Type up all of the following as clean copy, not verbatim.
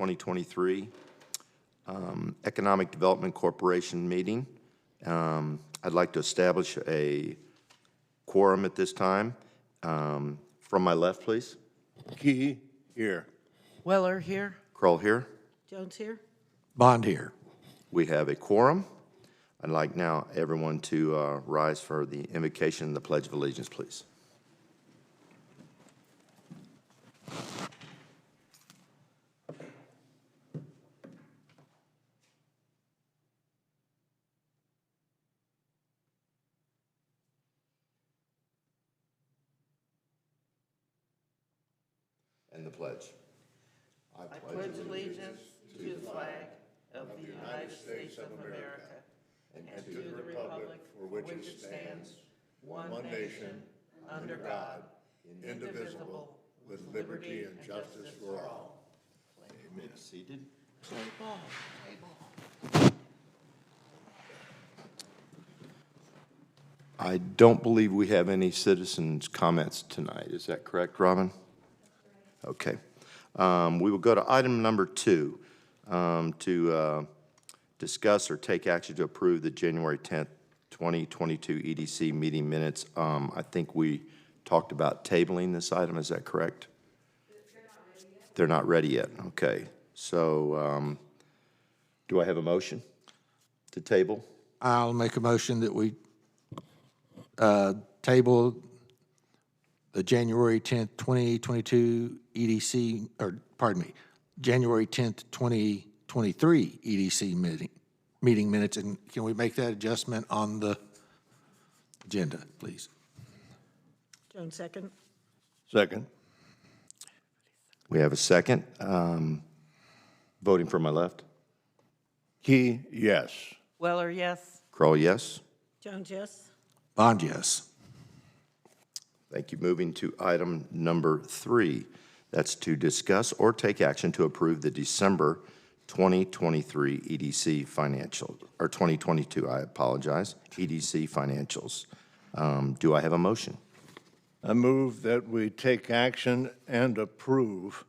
2023 Economic Development Corporation meeting. I'd like to establish a quorum at this time. From my left, please. Key here. Weller here. Kroll here. Jones here. Bond here. We have a quorum. I'd like now everyone to rise for the invocation and the Pledge of Allegiance, please. And the pledge. I pledge allegiance to the flag of the United States of America and to the republic for which it stands, one nation, under God, indivisible, with liberty and justice for all. Amen. Seated. Play ball. Play ball. I don't believe we have any citizens' comments tonight. Is that correct, Robin? Okay. We will go to item number 2 to discuss or take action to approve the January 10th, 2022 EDC meeting minutes. I think we talked about tabling this item. Is that correct? They're not ready yet. Okay. So do I have a motion to table? I'll make a motion that we table the January 10th, 2022 EDC, or pardon me, January 10th, 2023 EDC meeting minutes. And can we make that adjustment on the agenda, please? Jones second. Second. We have a second. Voting from my left. Key, yes. Weller, yes. Kroll, yes. Jones, yes. Bond, yes. Thank you. Moving to item number 3. That's to discuss or take action to approve the December 2023 EDC financial, or 2022, I apologize, EDC financials. Do I have a motion? I move that we take action and approve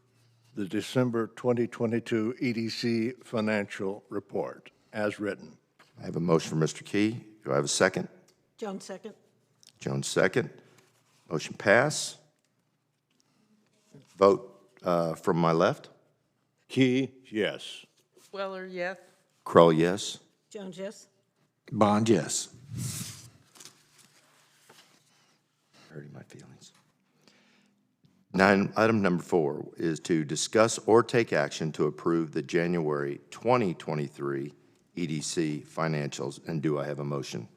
the December 2022 EDC financial report as written. I have a motion from Mr. Key. Do I have a second? Jones second. Jones second. Motion pass. Vote from my left. Key, yes. Weller, yes. Kroll, yes. Jones, yes. Bond, yes. Hurting my feelings. Item number 4 is to discuss or take action to approve the January 2023 EDC financials. And do I have a motion?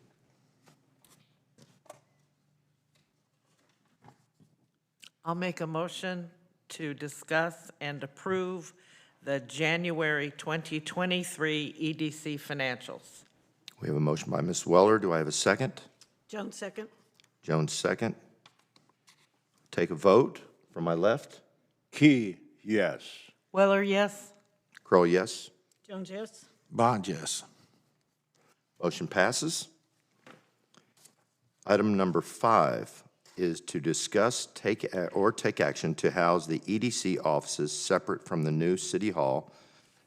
I'll make a motion to discuss and approve the January 2023 EDC financials. We have a motion by Ms. Weller. Do I have a second? Jones second. Jones second. Take a vote from my left. Key, yes. Weller, yes. Kroll, yes. Jones, yes. Bond, yes. Motion passes. Item number 5 is to discuss take action to house the EDC offices separate from the new City Hall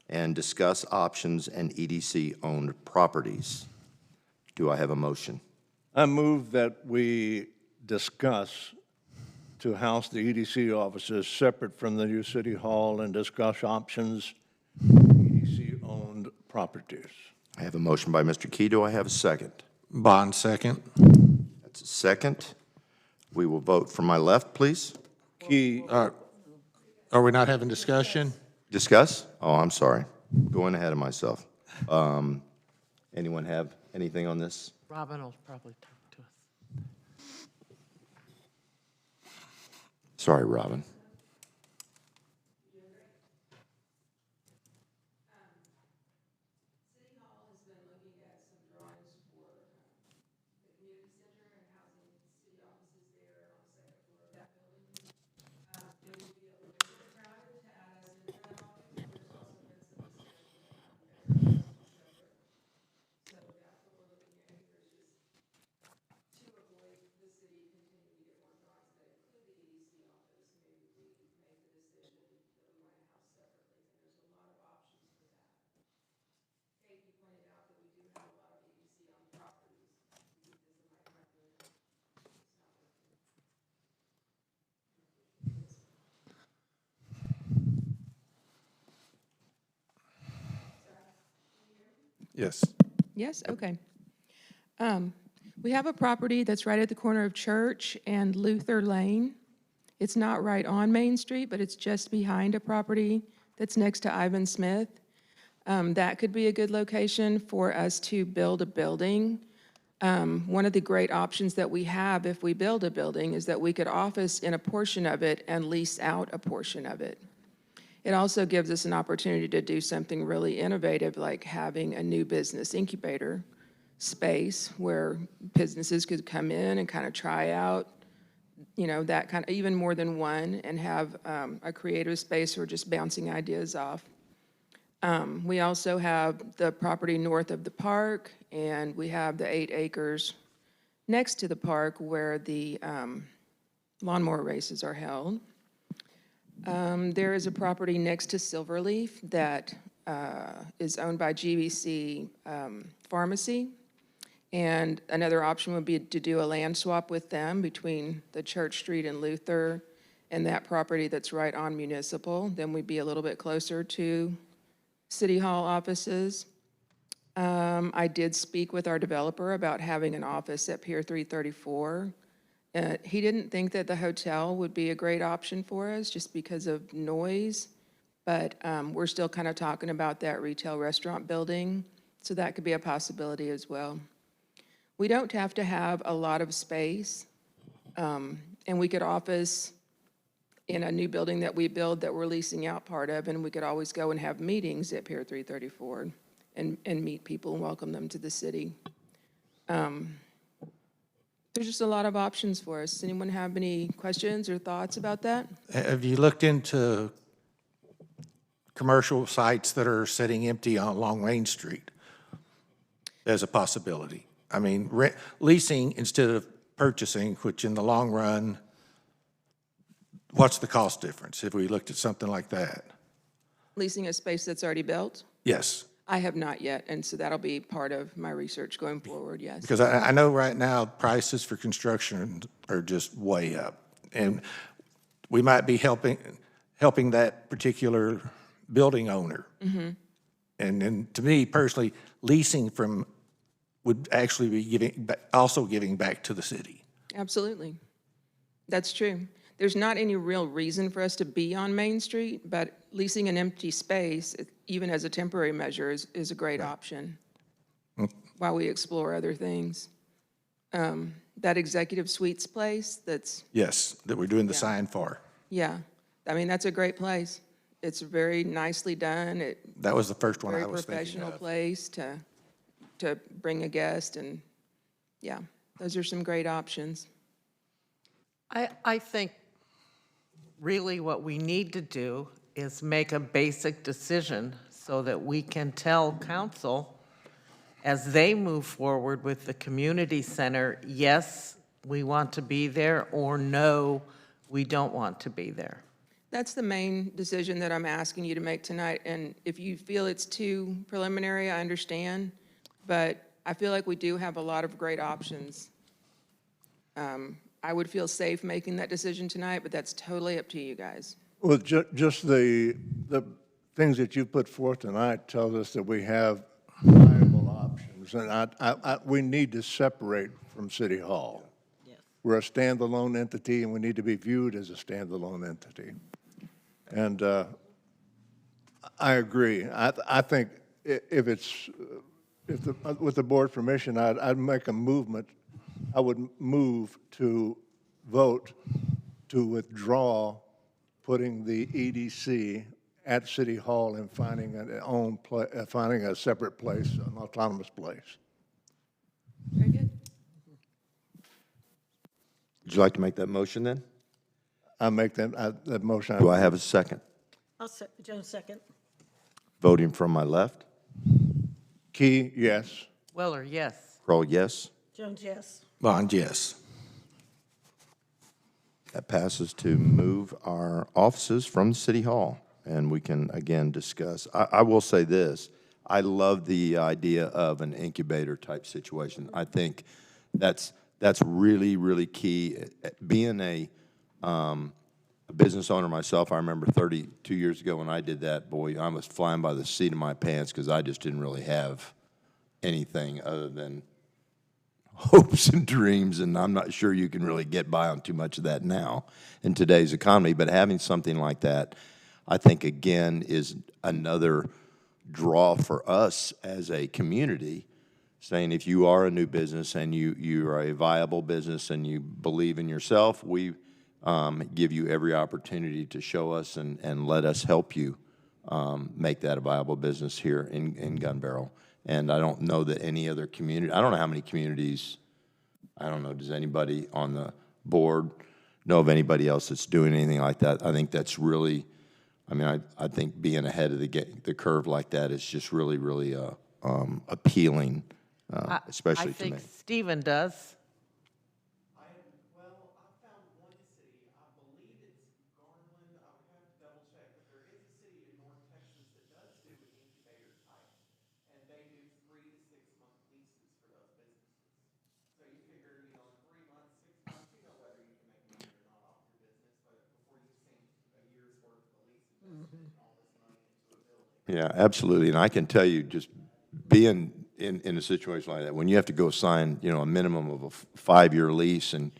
and discuss options and EDC-owned properties. Do I have a motion? I move that we discuss to house the EDC offices separate from the new city hall and discuss options, EDC-owned properties. I have a motion by Mr. Key. Do I have a second? Bond, second. That's a second. We will vote from my left, please. Key, Are we not having discussion? Discuss? Oh, I'm sorry. Going ahead of myself. Anyone have anything on this? Robin will probably talk to us. Sorry, Robin. Yes. Yes, okay. We have a property that's right at the corner of Church and Luther Lane. It's not right on Main Street, but it's just behind a property that's next to Ivan Smith. That could be a good location for us to build a building. One of the great options that we have if we build a building is that we could office in a portion of it and lease out a portion of it. It also gives us an opportunity to do something really innovative, like having a new business incubator space where businesses could come in and kind of try out, that kind of, even more than one, and have a creative space for just bouncing ideas off. We also have the property north of the park, and we have the 8 acres next to the park where the lawnmower races are held. There is a property next to Silverleaf that is owned by GBC Pharmacy. And another option would be to do a land swap with them between the Church Street and Luther and that property that's right on Municipal. Then we'd be a little bit closer to City Hall offices. I did speak with our developer about having an office at Pier 334. He didn't think that the hotel would be a great option for us just because of noise, but we're still kind of talking about that retail restaurant building, so that could be a possibility as well. We don't have to have a lot of space, and we could office in a new building that we build that we're leasing out part of, and we could always go and have meetings at Pier 334 and meet people and welcome them to the city. There's just a lot of options for us. Anyone have any questions or thoughts about that? Have you looked into commercial sites that are sitting empty along Main Street as a possibility? I mean, leasing instead of purchasing, which in the long run, what's the cost difference if we looked at something like that? Leasing a space that's already built? Yes, I have not yet, and so that'll be part of my research going forward, yes. because I know right now prices for construction are just way up. And we might be helping that particular building owner. And to me personally, leasing from would actually be also giving back to the city. Absolutely. That's true. There's not any real reason for us to be on Main Street, but leasing an empty space, even as a temporary measure, is a great option while we explore other things. That executive suites place that's, Yes, that we're doing the sign for. yeah, I mean, that's a great place. It's very nicely done. That was the first one I Very was thinking professional of. place to bring a guest, and yeah, those are some great options. I think really what we need to do is make a basic decision so that we can tell council as they move forward with the community center, yes, we want to be there, or no, we don't want to be there. That's the main decision that I'm asking you to make tonight, and if you feel it's too preliminary, I understand, but I feel like we do have a lot of great options. I would feel safe making that decision tonight, but that's totally up to you guys. Well, just the things that you put forth tonight tells us that we have viable options, and we need to separate from City Hall. Yes. We're a standalone entity, and we need to be viewed as a standalone entity. And I agree. I think with the board's permission, I'd make a movement. I would move to vote to withdraw putting the EDC at City Hall and finding a separate place, an autonomous place. Very good. Would you like to make that motion then? I make that motion. Do I have a second? Jones, second. Voting from my left. Key, yes. Weller, yes. Kroll, yes. Jones, yes. Bond, yes. That passes to move our offices from City Hall, and we can, again, discuss. I will say this. I love the idea of an incubator-type situation. I think that's really, really key. Being a business owner myself, I remember 32 years ago when I did that, boy, I was flying by the seat of my pants because I just didn't really have anything other than hopes and dreams, and I'm not sure you can really get by on too much of that now in today's economy. But having something like that, I think, again, is another draw for us as a community, saying if you are a new business and you are a viable business and you believe in yourself, we give you every opportunity to show us and let us help you make that a viable business here in Gun Barrel. And I don't know that any other community, I don't know how many communities, I don't know, does anybody on the board know of anybody else that's doing anything like that? I think that's really, I mean, I think being ahead of the curve like that is just really, really appealing, especially to me. I think Stephen does. Well, I found one city, I believe it's Garland, I would have to double check, but there is a city in North Texas that does do an incubator type, and they do 3 to 6 month leases for those businesses. So you figure, in 3 months, 6 months, you know whether you can make money or not off your business, but before you've seen a year's worth of a lease investment and all this money into a building. Yeah, absolutely. And I can tell you, just being in a situation like that, when you have to go sign, a minimum of a 5-year lease, and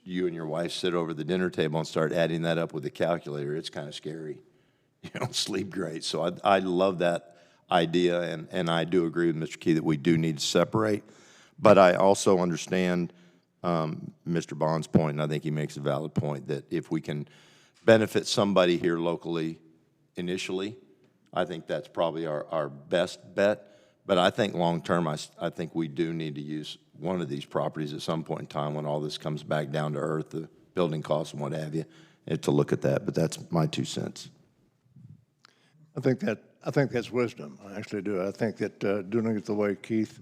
you and your wife sit over the dinner table and start adding that up with the calculator, it's kind of scary. You don't sleep great. So I love that idea, and I do agree with Mr. Key that we do need to separate. But I also understand Mr. Bond's point, and I think he makes a valid point, that if we can benefit somebody here locally initially, I think that's probably our best bet. But I think long-term, I think we do need to use one of these properties at some point in time when all this comes back down to earth, the building costs and what have you, and to look at that. But that's my 2 cents. I think that's wisdom. I actually do. I think that doing it the way Keith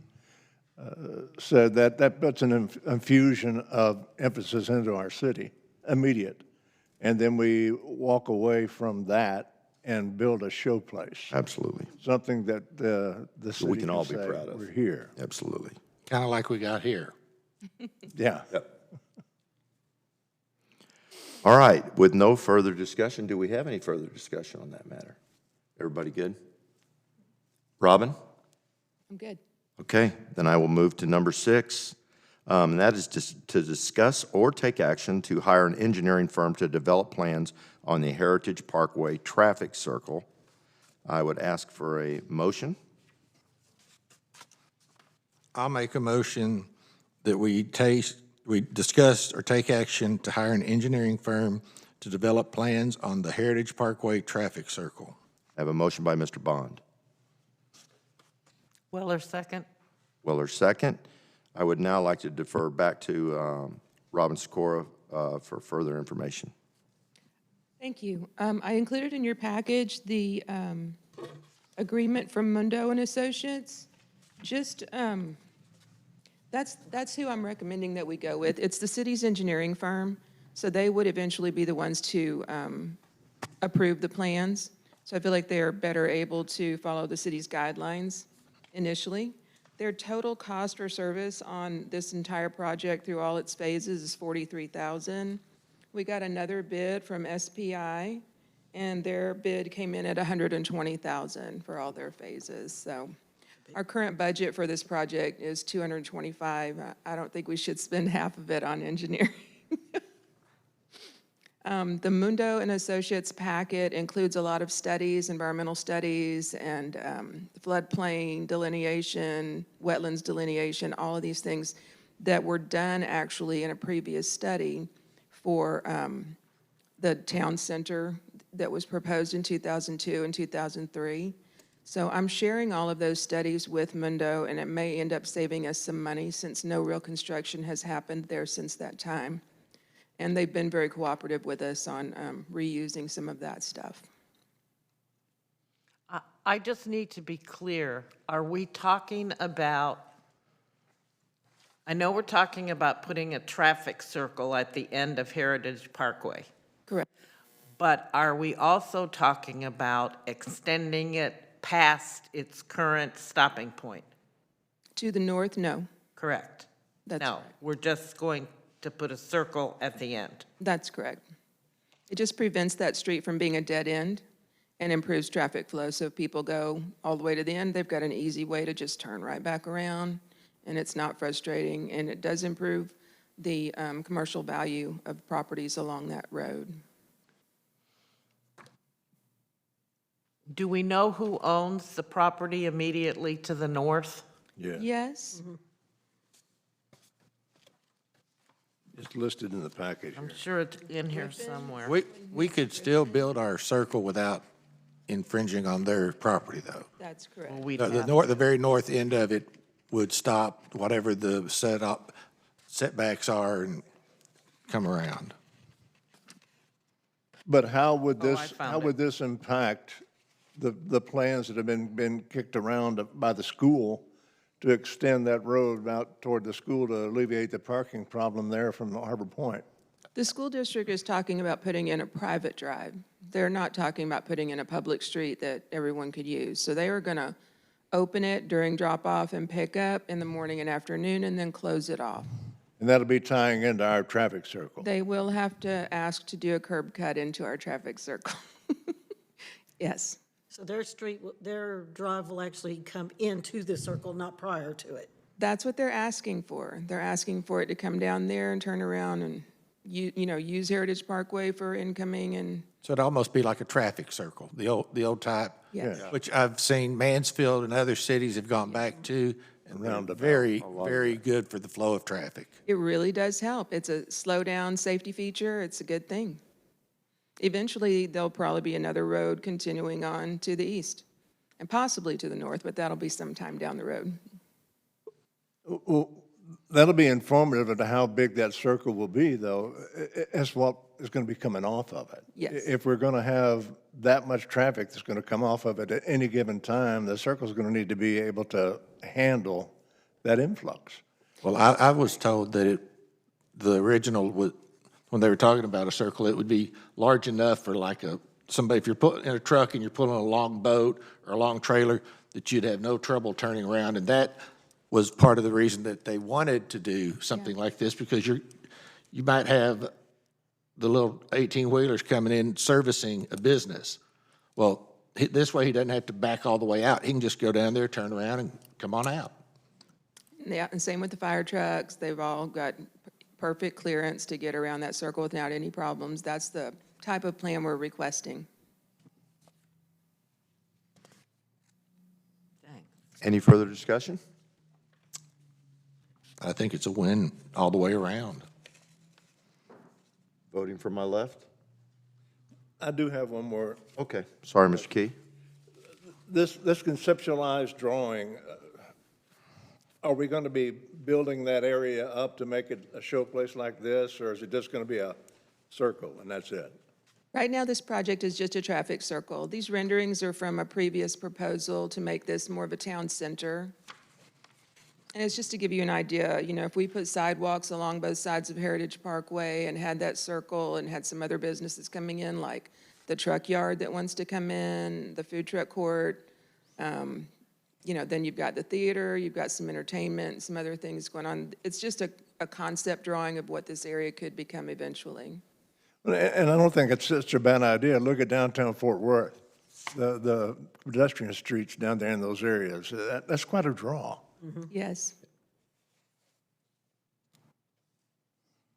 said, that puts an infusion of emphasis into our city, immediate. And then we walk away from that and build a showplace. Absolutely. Something that the city we can all be say, proud of. we're here. Absolutely. Kind of like we got here. Yeah. Yep. All right, with no further discussion, do we have any further discussion on that matter? Everybody good? Robin? I'm good. Okay, then I will move to number 6. And that is to discuss or take action to hire an engineering firm to develop plans on the Heritage Parkway traffic circle. I would ask for a motion. I'll make a motion that we discuss or take action to hire an engineering firm to develop plans on the Heritage Parkway traffic circle. I have a motion by Mr. Bond. Weller, second. Weller, second. I would now like to defer back to Robin Sikora for further information. Thank you. I included in your package the agreement from Mundo and Associates. Just, that's who I'm recommending that we go with. It's the city's engineering firm, so they would eventually be the ones to approve the plans. So I feel like they are better able to follow the city's guidelines initially. Their total cost for service on this entire project through all its phases is $43,000. We got another bid from SPI, and their bid came in at $120,000 for all their phases. So our current budget for this project is $225,000. I don't think we should spend half of it on engineering. The Mundo and Associates packet includes a lot of studies, environmental studies, and floodplain delineation, wetlands delineation, all of these things that were done actually in a previous study for the town center that was proposed in 2002 and 2003. So I'm sharing all of those studies with Mundo, and it may end up saving us some money since no real construction has happened there since that time. And they've been very cooperative with us on reusing some of that stuff. I just need to be clear. Are we talking about, I know we're talking about putting a traffic circle at the end of Heritage Parkway, Correct. but are we also talking about extending it past its current stopping point? To the north, no. Correct? That's No, right. we're just going to put a circle at the end. That's correct. It just prevents that street from being a dead end. and improves traffic flow. So if people go all the way to the end, they've got an easy way to just turn right back around, and it's not frustrating, and it does improve the commercial value of properties along that road. Do we know who owns the property immediately to the north? Yeah, Yes? it's listed in the package I'm here. sure it's in here somewhere. We could still build our circle without infringing on their property, though. That's correct. Well, we'd The have- north, the very north end of it would stop whatever the setbacks are and come around. But how would Oh, I this, found how it. would this impact the plans that have been kicked around by the school to extend that road out toward the school to alleviate the parking problem there from Harbor Point? The school district is talking about putting in a private drive. They're not talking about putting in a public street that everyone could use. So they are going to open it during drop-off and pickup in the morning and afternoon, and then close it off. And that'll be tying into our traffic circle. They will have to ask to do a curb cut into our traffic circle. Yes. So their street, their drive will actually come into the circle, not prior to it. That's what they're asking for. They're asking for it to come down there and turn around and, use Heritage Parkway for incoming and, So it'd almost be like a traffic circle, the old type. yes. Which I've seen Mansfield and other cities have gone back to, and they're Roundabout. very good for the flow of traffic. It really does help. It's a slow-down safety feature. It's a good thing. Eventually, there'll probably be another road continuing on to the east and possibly to the north, but that'll be sometime down the road. Well, that'll be informative of how big that circle will be, though, as what is going to be coming off of it. Yes. If we're going to have that much traffic that's going to come off of it at any given time, the circle's going to need to be able to handle that influx. Well, I was told that the original, when they were talking about a circle, it would be large enough for like somebody, if you're putting in a truck and you're pulling a long boat or a long trailer, that you'd have no trouble turning around. And that was part of the reason that they wanted to do something like this, because you might have the little 18-wheelers coming in servicing a business. Well, this way he doesn't have to back all the way out. He can just go down there, turn around, and come on out. Yeah, and same with the fire trucks. They've all got perfect clearance to get around that circle without any problems. That's the type of plan we're requesting. Dang. Any further discussion? I think it's a win all the way around. Voting for my left? I do have one more. Okay, sorry, Mr. Key. This conceptualized drawing, are we going to be building that area up to make it a showplace like this, or is it just going to be a circle and that's it? Right now, this project is just a traffic circle. These renderings are from a previous proposal to make this more of a town center. And it's just to give you an idea, if we put sidewalks along both sides of Heritage Parkway and had that circle and had some other businesses coming in, like the truck yard that wants to come in, the food truck court, then you've got the theater, you've got some entertainment, some other things going on. It's just a concept drawing of what this area could become eventually. And I don't think it's such a bad idea. Look at downtown Fort Worth, the pedestrian streets down there in those areas. That's quite a draw. Yes.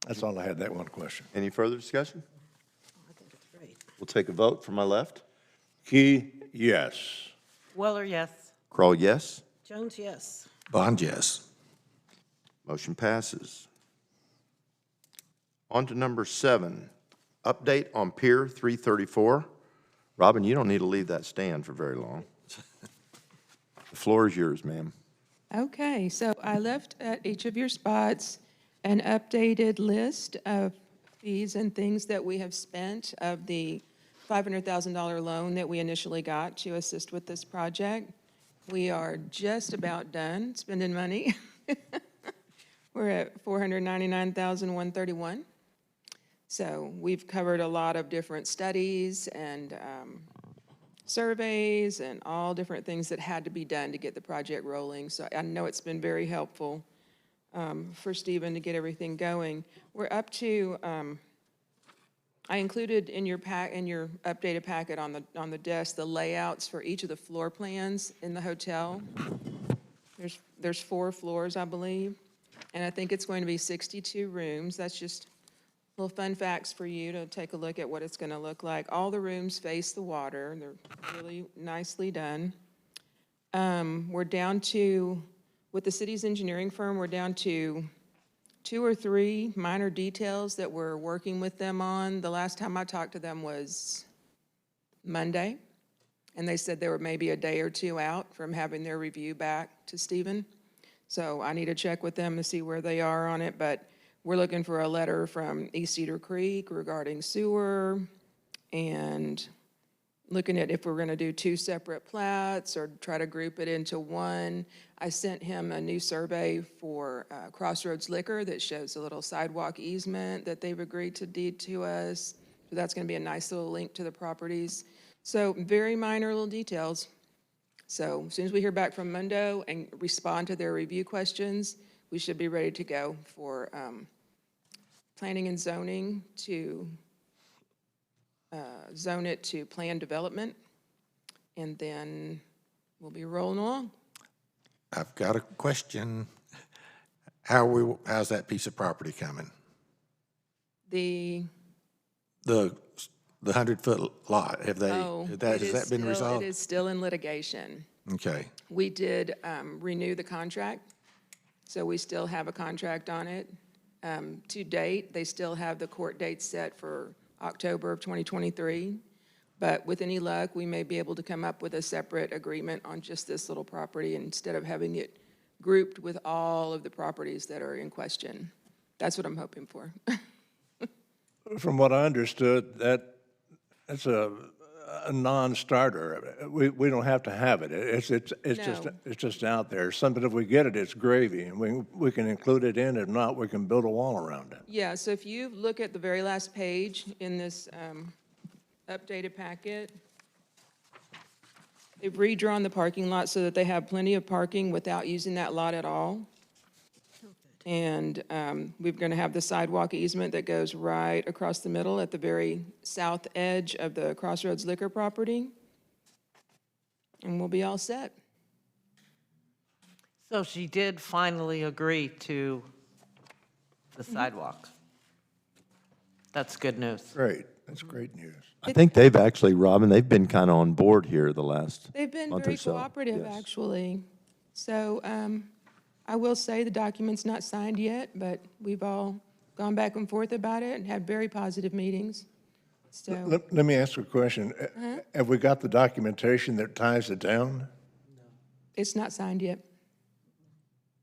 That's all I had, that one question. Any further discussion? I think it's great. We'll take a vote from my left. Key, yes. Weller, yes. Kroll, yes. Jones, yes. Bond, yes. Motion passes. On to number 7, update on Pier 334. Robin, you don't need to leave that stand for very long. The floor is yours, ma'am. Okay, so I left at each of your spots an updated list of fees and things that we have spent of the $500,000 loan that we initially got to assist with this project. We are just about done spending money. We're at $499,131. So we've covered a lot of different studies and surveys and all different things that had to be done to get the project rolling. So I know it's been very helpful for Stephen to get everything going. We're up to I included in your updated packet on the desk, the layouts for each of the floor plans in the hotel. There's 4 floors, I believe, and I think it's going to be 62 rooms. That's just little fun facts for you to take a look at what it's going to look like. All the rooms face the water. They're really nicely done. We're down to, with the city's engineering firm, we're down to 2 or 3 minor details that we're working with them on. The last time I talked to them was Monday, and they said they were maybe a day or 2 out from having their review back to Stephen. So I need to check with them to see where they are on it, but we're looking for a letter from East Cedar Creek regarding sewer, and looking at if we're gonna do 2 separate plats or try to group it into one. I sent him a new survey for Crossroads Liquor that shows a little sidewalk easement that they've agreed to deed to us. So that's gonna be a nice little link to the properties. So very minor little details. So as soon as we hear back from Mundo and respond to their review questions, we should be ready to go for planning and zoning to zone it to planned development, and then we'll be rolling along. I've got a question. How's that piece of property coming? The, The 100-foot lot, has it that is been still- resolved? It is still in litigation. Okay, We did renew the contract, so we still have a contract on it. To date, they still have the court date set for October of 2023, but with any luck, we may be able to come up with a separate agreement on just this little property instead of having it grouped with all of the properties that are in question. That's what I'm hoping for. From what I understood, that's a non-starter. We don't have to have it. It's just out there. Something, if we get it, it's gravy, and we can include it in. If not, we can build a wall around it. Yeah, so if you look at the very last page in this updated packet, they've redrawn the parking lot so that they have plenty of parking without using that lot at all. And we're going to have the sidewalk easement that goes right across the middle at the very south edge of the Crossroads Liquor property. And we'll be all set. So she did finally agree to the sidewalk. That's good news. Great, that's great news. I think they've actually, Robin, they've been kind of on board here the last They've been month or very so. cooperative, Yes. actually. So I will say the document's not signed yet, but we've all gone back and forth about it and had very positive meetings. So, Let me ask you a question. Have we got the documentation that ties it down? it's not signed yet.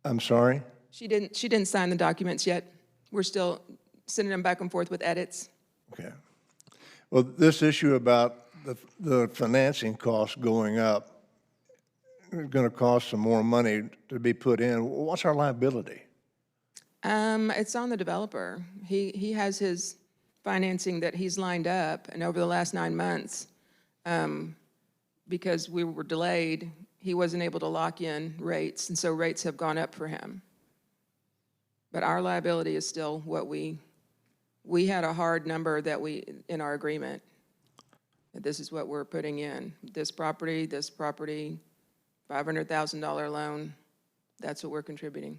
I'm sorry? She didn't sign the documents yet. We're still sending them back and forth with edits. Okay. Well, this issue about the financing costs going up, is going to cost some more money to be put in. What's our liability? It's on the developer. He has his financing that he's lined up, and over the last 9 months, because we were delayed, he wasn't able to lock in rates, and so rates have gone up for him. But our liability is still what we had a hard number that in our agreement, that this is what we're putting in. This property, $500,000 loan, that's what we're contributing.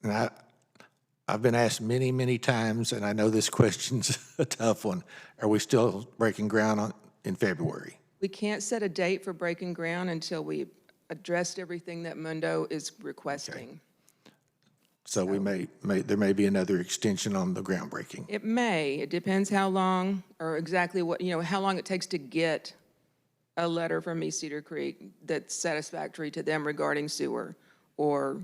and I've been asked many, many times, and I know this question's a tough one. Are we still breaking ground in February? We can't set a date for breaking ground until we've addressed everything that Mundo is requesting. So there may be another extension on the groundbreaking. It may, it depends how long, or exactly what, how long it takes to get a letter from East Cedar Creek that's satisfactory to them regarding sewer, or,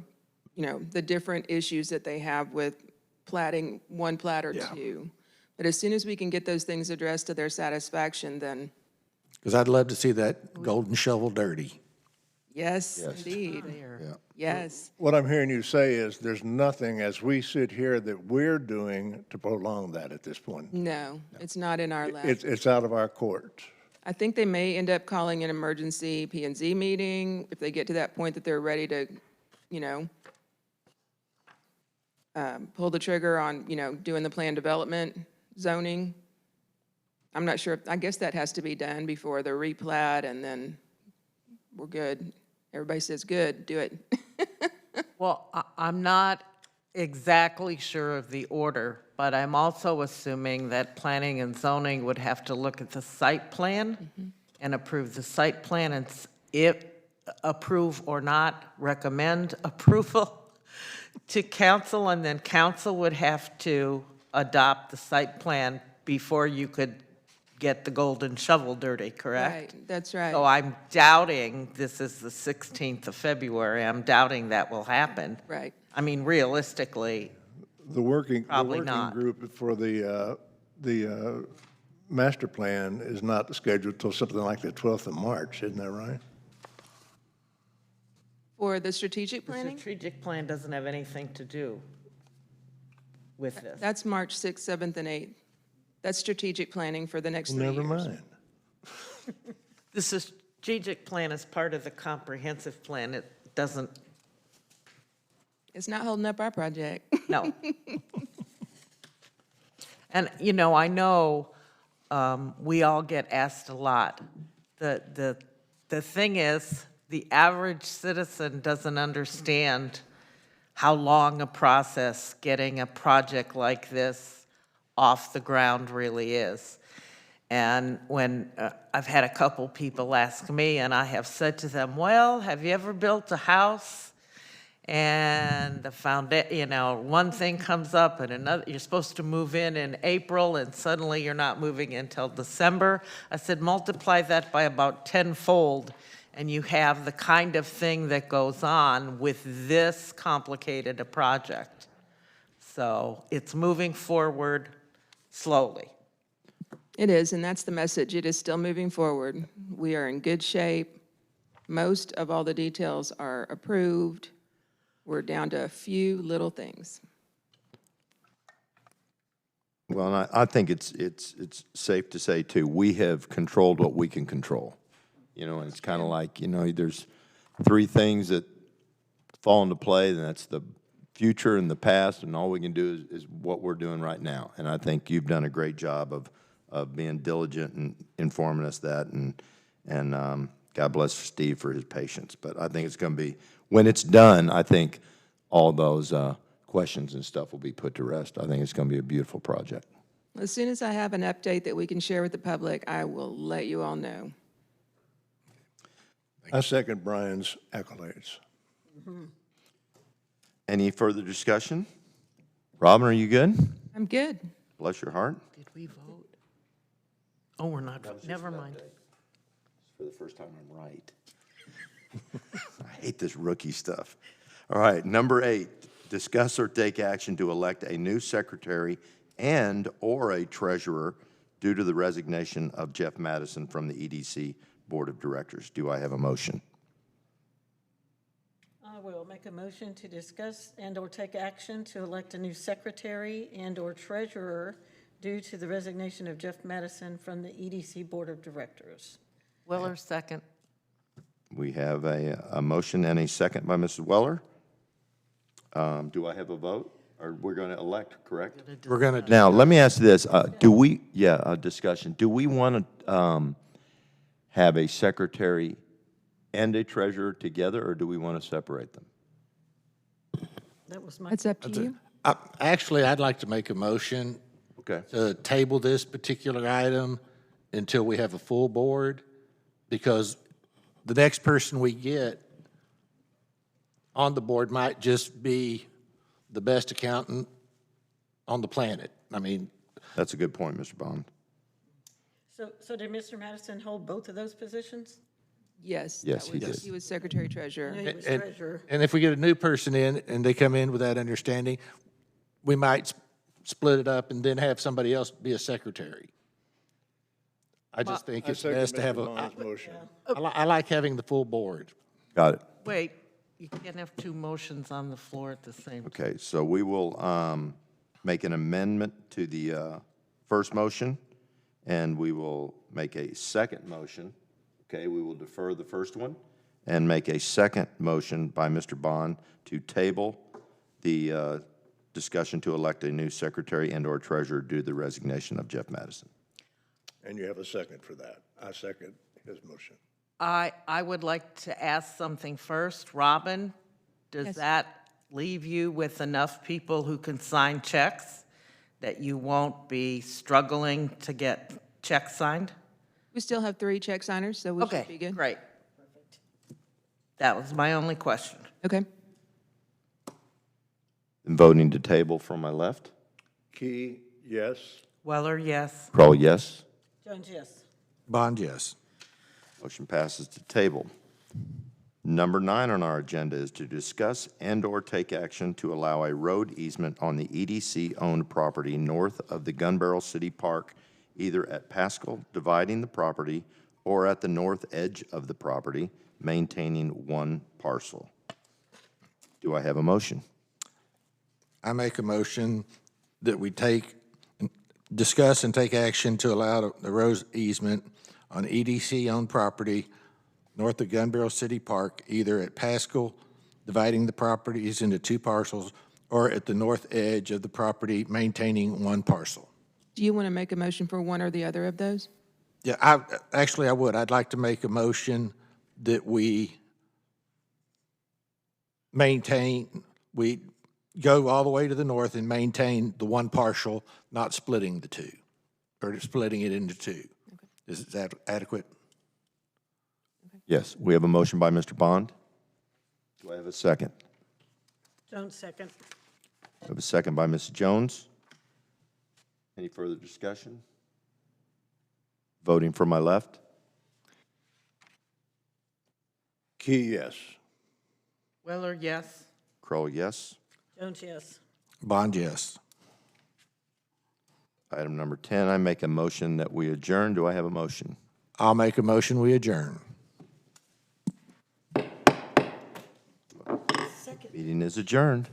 the different issues that they have with platting one plat or two. But as soon as we can get those things addressed to their satisfaction, then Because I'd love to see that golden shovel dirty. yes, indeed. Yeah. Yes. What I'm hearing you say is there's nothing as we sit here that we're doing to prolong that at this point. No, it's not in our lap. It's out of our court. I think they may end up calling an emergency P&Z meeting if they get to that point that they're ready to, pull the trigger on, doing the planned development zoning. I'm not sure, I guess that has to be done before the replat, and then we're good. Everybody says, good, do it. Well, I'm not exactly sure of the order, but I'm also assuming that planning and zoning would have to look at the site plan and approve the site plan, and if approve or not, recommend approval to council, and then council would have to adopt the site plan before you could get the golden shovel dirty, correct? Right, that's right. So I'm doubting, this is the 16th of February, I'm doubting that will happen. Right. I mean, realistically, The working Probably not. group for the master plan is not scheduled till something like the 12th of March, isn't that right? For the strategic the planning, strategic plan doesn't have anything to do with this. that's March 6th, 7th, and 8th. That's strategic planning for the next 3 years. Never mind. The strategic plan is part of the comprehensive plan. It doesn't, It's not holding up our project. no. And, you know, I know we all get asked a lot. The thing is, the average citizen doesn't understand how long a process getting a project like this off the ground really is. And when I've had a couple people ask me, and I have said to them, well, have you ever built a house? And you know, one thing comes up and another, you're supposed to move in April, and suddenly you're not moving until December. I said, multiply that by about tenfold, and you have the kind of thing that goes on with this complicated a project. So it's moving forward slowly. It is, and that's the message. It is still moving forward. We are in good shape. Most of all the details are approved. We're down to a few little things. Well, and I think it's safe to say, too, we have controlled what we can control. You know, and it's kind of like, you know, there's three things that fall into play, and that's the future and the past, and all we can do is what we're doing right now. And I think you've done a great job of being diligent and informing us that, and God bless Steve for his patience. But I think it's going to be, when it's done, I think all those questions and stuff will be put to rest. I think it's going to be a beautiful project. As soon as I have an update that we can share with the public, I will let you all know. I second Brian's accolades. Any further discussion? Robin, are you good? I'm good. Bless your heart. Did we vote? Oh, we're not, never mind. For the first time, I'm right. I hate this rookie stuff. All right, number 8, discuss or take action to elect a new secretary and/or a treasurer due to the resignation of Jeff Madison from the EDC Board of Directors. Do I have a motion? I will make a motion to discuss and/or take action to elect a new secretary and/or treasurer due to the resignation of Jeff Madison from the EDC Board of Directors. Weller, second. We have a motion and a second by Mrs. Weller. Do I have a vote? Or we're going to elect, correct? We're going to, Now, let me ask you this. A discussion. Do we want to have a secretary and a treasurer together, or do we want to separate them? That was my, It's up to you. actually, I'd like to make a motion Okay. to table this particular item until we have a full board, because the next person we get on the board might just be the best accountant on the planet. I mean, That's a good point, Mr. Bond. so did Mr. Madison hold both of those positions? Yes. Yes, that he was- did. He was secretary treasurer. No, he was and, treasurer. and if we get a new person in and they come in with that understanding, we might split it up and then have somebody else be a secretary. I just think I it's second best to have Mr. a, Bond's motion. I like having the full board. Got it. Wait, you can't have two motions on the floor at the same time. Okay, so we will make an amendment to the first motion, and we will make a second motion. Okay, we will defer the first one and make a second motion by Mr. Bond to table the discussion to elect a new secretary and/or treasurer due to the resignation of Jeff Madison. And you have a second for that. I second his motion. I would like to ask something first. Robin, does Yes. that leave you with enough people who can sign checks that you won't be struggling to get checks signed? We still have 3 check signers, so we should be Okay, good. great. That was my only question. Okay. And voting to table from my left. Key, yes. Weller, yes. Crowell, yes. Jones, yes. Bond, yes. Motion passes to table. Number 9 on our agenda is to discuss and/or take action to allow a road easement on the EDC-owned property north of the Gun Barrel City Park, either at Pascal, dividing the property, or at the north edge of the property, maintaining one parcel. Do I have a motion? I make a motion that we discuss and take action to allow the road easement on EDC-owned property north of Gun Barrel City Park, either at Pascal, dividing the properties into 2 parcels, or at the north edge of the property, maintaining one parcel. Do you want to make a motion for one or the other of those? Yeah, I would. I'd like to make a motion that we go all the way to the north and maintain the one parcel, not splitting the 2, or splitting it into 2. Is that adequate? Yes, we have a motion by Mr. Bond. Do I have a second? Jones, second. We have a second by Ms. Jones. Any further discussion? Voting from my left. Key, yes. Weller, yes. Crowell, yes. Jones, yes. Bond, yes. Item number 10, I make a motion that we adjourn. Do I have a motion? I'll make a motion, we adjourn. Meeting is adjourned.